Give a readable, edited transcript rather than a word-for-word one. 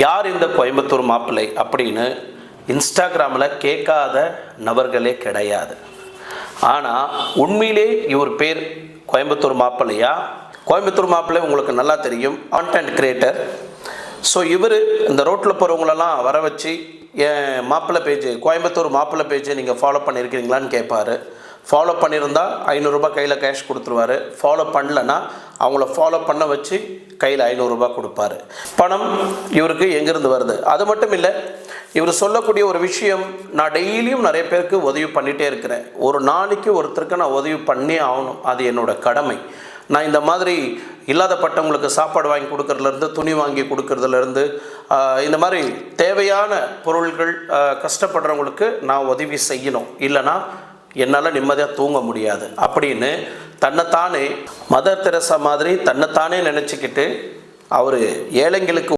யார் இந்த கோயம்புத்தூர் மாப்பிள்ளை அப்படின்னு இன்ஸ்டாகிராமில் கேட்காத நபர்களே கிடையாது. ஆனால் உண்மையிலே இவர் பேர் கோயம்புத்தூர் மாப்பிள்ளையா? கோயம்புத்தூர் மாப்பிள்ளை உங்களுக்கு நல்லா தெரியும், கான்டென்ட் கிரியேட்டர். ஸோ இவர் இந்த ரோட்டில் போகிறவங்களெல்லாம் வர வச்சு என் மாப்பிள்ளை பேஜ், கோயம்புத்தூர் மாப்பிள்ளை பேஜை நீங்கள் ஃபாலோ பண்ணியிருக்கிறீங்களான்னு கேட்பார். ஃபாலோ பண்ணியிருந்தால் 500 ரூபாய் கையில் கேஷ் கொடுத்துருவார். ஃபாலோ பண்ணலன்னா அவங்கள ஃபாலோ பண்ண வச்சு கையில் 500 ரூபாய் கொடுப்பாரு. பணம் இவருக்கு எங்கேருந்து வருது? அது மட்டும் இல்லை, இவர் சொல்லக்கூடிய ஒரு விஷயம், நான் டெய்லியும் நிறைய பேருக்கு உதவி பண்ணிகிட்டே இருக்கிறேன். ஒரு நாளைக்கு ஒருத்தருக்கு நான் உதவி பண்ணி ஆகணும், அது என்னோட கடமை. நான் இந்த மாதிரி இல்லாதப்பட்டவங்களுக்கு சாப்பாடு வாங்கி கொடுக்கறதுலேருந்து, துணி வாங்கி கொடுக்கறதுலேருந்து, இந்த மாதிரி தேவையான பொருள்கள் கஷ்டப்படுறவங்களுக்கு நான் உதவி செய்யணும், இல்லைனா என்னால் நிம்மதியாக தூங்க முடியாது அப்படின்னு தன்னைத்தானே மதர் தெரசா மாதிரி தன்னைத்தானே நினச்சிக்கிட்டு அவர் ஏழைங்களுக்கு